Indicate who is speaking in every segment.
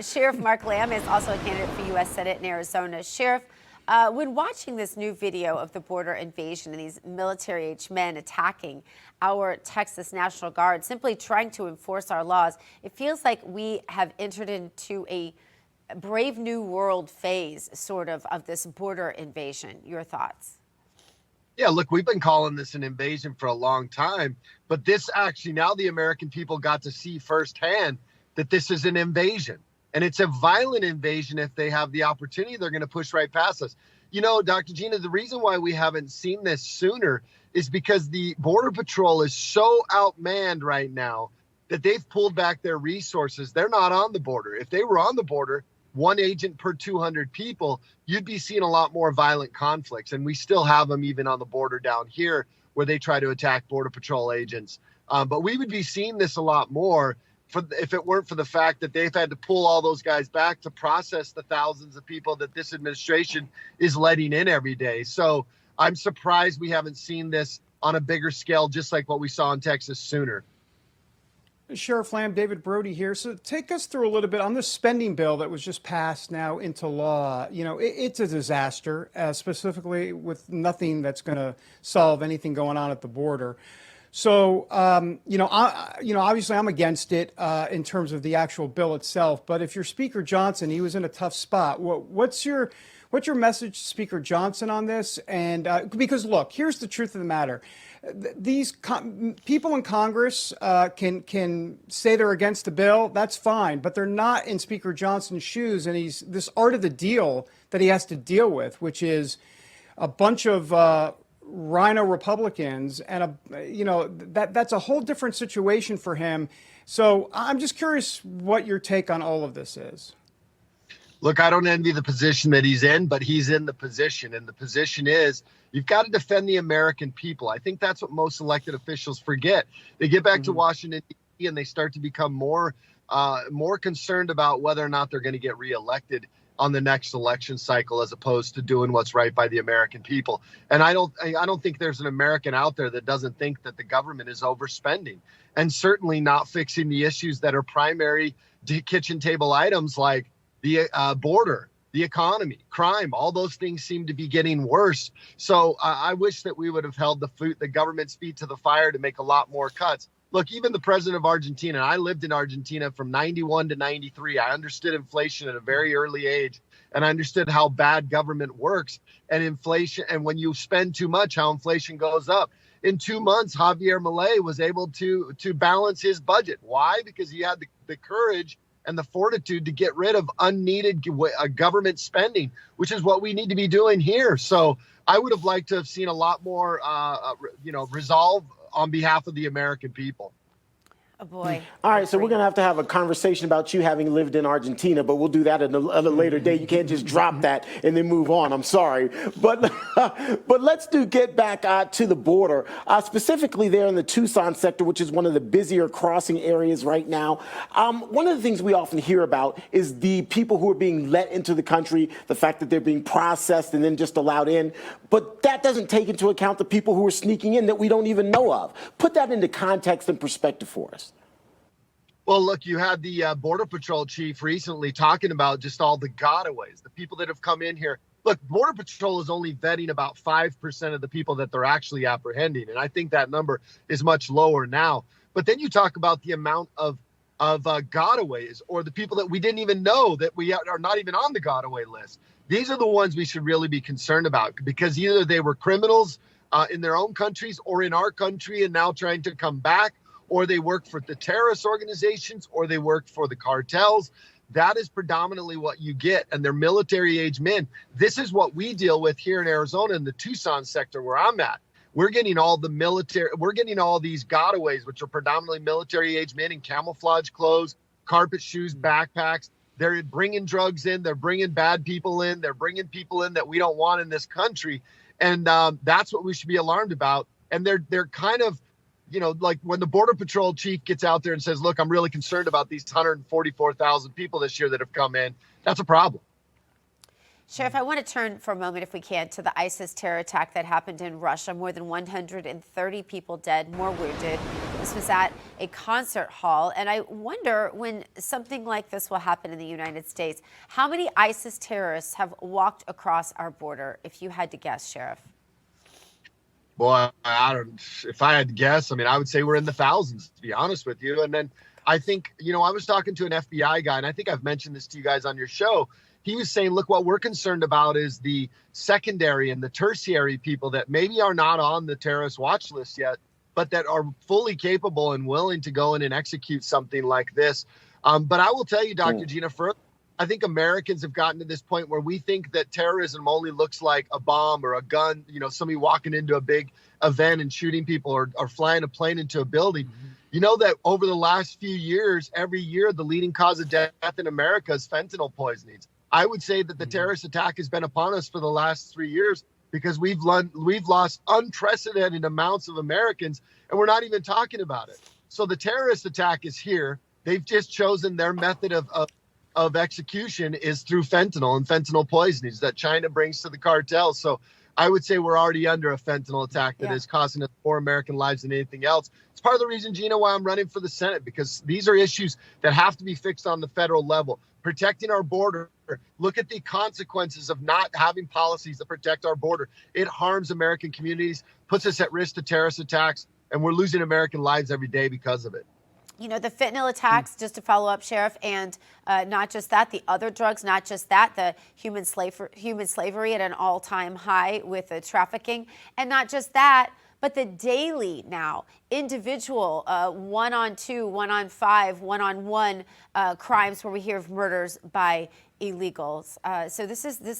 Speaker 1: Sheriff Mark Lamb is also a candidate for U.S. Senate in Arizona. Sheriff, when watching this new video of the border invasion and these military-age men attacking our Texas National Guard, simply trying to enforce our laws, it feels like we have entered into a Brave New World phase, sort of this border invasion. Your thoughts?
Speaker 2: Yeah, look, we've been calling this an invasion for a long time, but this actually, now the American people got to see firsthand that this is an invasion. And it's a violent invasion. If they have the opportunity, they're going to push right past us. You know, Dr. Gina, the reason why we haven't seen this sooner is because the Border Patrol is so outmanned right now that they've pulled back their resources. They're not on the border. If they were on the border, one agent per 200 people, you'd be seeing a lot more violent conflicts. And we still have them even on the border down here where they try to attack Border Patrol agents. But we would be seeing this a lot more if it weren't for the fact that they've had to pull all those guys back to process the thousands of people that this administration is letting in every day. So I'm surprised we haven't seen this on a bigger scale, just like what we saw in Texas sooner.
Speaker 3: Sheriff Lamb, David Brody here. So take us through a little bit on this spending bill that was just passed now into law. You know, it's a disaster, specifically with nothing that's going to solve anything going on at the border. So, obviously I'm against it in terms of the actual bill itself. But if you're Speaker Johnson, he was in a tough spot. What's your message to Speaker Johnson on this? And because, look, here's the truth of the matter. These people in Congress can say they're against the bill. That's fine. But they're not in Speaker Johnson's shoes. And he's this art of the deal that he has to deal with, which is a bunch of rhino Republicans, and that's a whole different situation for him. So I'm just curious what your take on all of this is.
Speaker 2: Look, I don't envy the position that he's in, but he's in the position, and the position is you've got to defend the American people. I think that's what most elected officials forget. They get back to Washington, D.C., and they start to become more concerned about whether or not they're going to get reelected on the next election cycle, as opposed to doing what's right by the American people. And I don't think there's an American out there that doesn't think that the government is overspending, and certainly not fixing the issues that are primary kitchen table items like the border, the economy, crime. All those things seem to be getting worse. So I wish that we would have held the government's feet to the fire to make a lot more cuts. Look, even the president of Argentina, I lived in Argentina from 91 to 93. I understood inflation at a very early age, and I understood how bad government works and inflation. And when you spend too much, how inflation goes up. In 2 months, Javier Milei was able to balance his budget. Why? Because he had the courage and the fortitude to get rid of unneeded government spending, which is what we need to be doing here. So I would have liked to have seen a lot more, resolve on behalf of the American people.
Speaker 1: Oh, boy.
Speaker 4: All right, so we're going to have a conversation about you having lived in Argentina, but we'll do that at a later date. You can't just drop that and then move on. I'm sorry. But let's get back to the border, specifically there in the Tucson sector, which is one of the busier crossing areas right now. One of the things we often hear about is the people who are being let into the country, the fact that they're being processed and then just allowed in. But that doesn't take into account the people who are sneaking in that we don't even know of. Put that into context and perspective for us.
Speaker 2: Well, look, you had the Border Patrol chief recently talking about just all the gotaways, the people that have come in here. Look, Border Patrol is only vetting about 5% of the people that they're actually apprehending. And I think that number is much lower now. But then you talk about the amount of gotaways, or the people that we didn't even know that we are not even on the gotaway list. These are the ones we should really be concerned about, because either they were criminals in their own countries or in our country and now trying to come back, or they work for the terrorist organizations, or they work for the cartels. That is predominantly what you get, and they're military-age men. This is what we deal with here in Arizona in the Tucson sector where I'm at. We're getting all the military, we're getting all these gotaways, which are predominantly military-age men in camouflage clothes, carpet shoes, backpacks. They're bringing drugs in, they're bringing bad people in, they're bringing people in that we don't want in this country, and that's what we should be alarmed about. And they're kind of, like when the Border Patrol chief gets out there and says, look, I'm really concerned about these 144,000 people this year that have come in, that's a problem.
Speaker 1: Sheriff, I want to turn for a moment, if we can, to the ISIS terror attack that happened in Russia. More than 130 people dead, more wounded. This was at a concert hall, and I wonder when something like this will happen in the United States, how many ISIS terrorists have walked across our border, if you had to guess, Sheriff?
Speaker 2: Boy, I don't. If I had to guess, I mean, I would say we're in the thousands, to be honest with you. And then I think, I was talking to an FBI guy, and I think I've mentioned this to you guys on your show. He was saying, look, what we're concerned about is the secondary and the tertiary people that maybe are not on the terrorist watch list yet, but that are fully capable and willing to go in and execute something like this. But I will tell you, Dr. Gina, I think Americans have gotten to this point where we think that terrorism only looks like a bomb or a gun, somebody walking into a big event and shooting people or flying a plane into a building. Mm-hmm. You know that over the last few years, every year, the leading cause of death in America is fentanyl poisonings. I would say that the terrorist attack has been upon us for the last 3 years because we've lost unprecedented amounts of Americans, and we're not even talking about it. So the terrorist attack is here. They've just chosen their method of execution is through fentanyl and fentanyl poisonings that China brings to the cartels. So I would say we're already under a fentanyl attack that is costing us more American lives than anything else. It's part of the reason, Gina, why I'm running for the Senate, because these are issues that have to be fixed on the federal level. Protecting our border. Look at the consequences of not having policies that protect our border. It harms American communities, puts us at risk to terrorist attacks, and we're losing American lives every day because of it.
Speaker 1: The fentanyl attacks, just to follow up, Sheriff, and not just that, the other drugs, not just that, the human slavery at an all-time high with the trafficking, and not just that, but the daily now individual 1-on-2, 1-on-5, 1-on-1 crimes where we hear of murders by illegals. So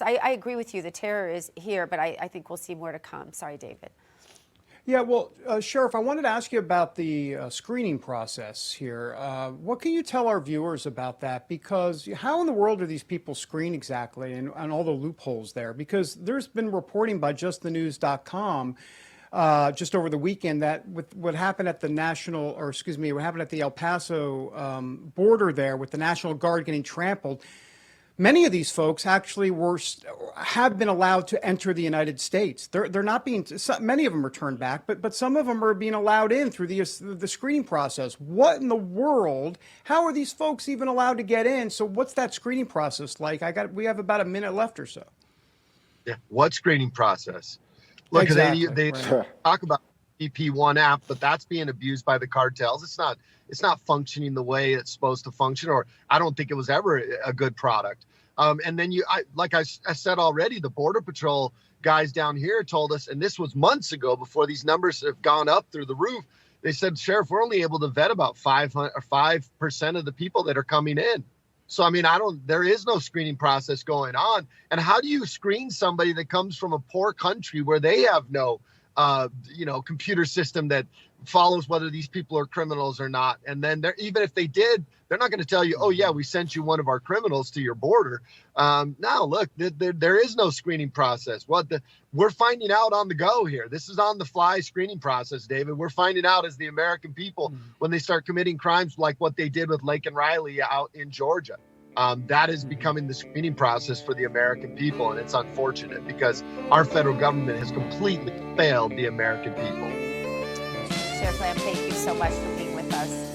Speaker 1: I agree with you. The terror is here, but I think we'll see more to come. Sorry, David.
Speaker 3: Yeah, well, Sheriff, I wanted to ask you about the screening process here. What can you tell our viewers about that? Because how in the world are these people screened exactly, and all the loopholes there? Because there's been reporting by justthenews.com just over the weekend that with what happened at the what happened at the El Paso border there with the National Guard getting trampled, many of these folks actually have been allowed to enter the United States. They're not being. Many of them are turned back, but some of them are being allowed in through the screening process. What in the world? How are these folks even allowed to get in? So what's that screening process like? We have about a minute left or so.
Speaker 2: Yeah, what screening process? Look,
Speaker 3: exactly.
Speaker 2: they talk about the EP1 app, but that's being abused by the cartels. It's not functioning the way it's supposed to function, or I don't think it was ever a good product. And then like I said already, the Border Patrol guys down here told us, and this was months ago before these numbers have gone up through the roof. They said, Sheriff, we're only able to vet about 5% of the people that are coming in. So, I mean, there is no screening process going on. And how do you screen somebody that comes from a poor country where they have no, computer system that follows whether these people are criminals or not? And then even if they did, they're not going to tell you, oh, yeah, we sent you one of our criminals to your border. Now, look, there is no screening process. We're finding out on the go here. This is on the fly screening process, David. We're finding out as the American people when they start committing crimes like what they did with Lake and Riley out in Georgia. That is becoming the screening process for the American people. And it's unfortunate because our federal government has completely failed the American people.
Speaker 1: Sheriff Lamb, thank you so much for being with us.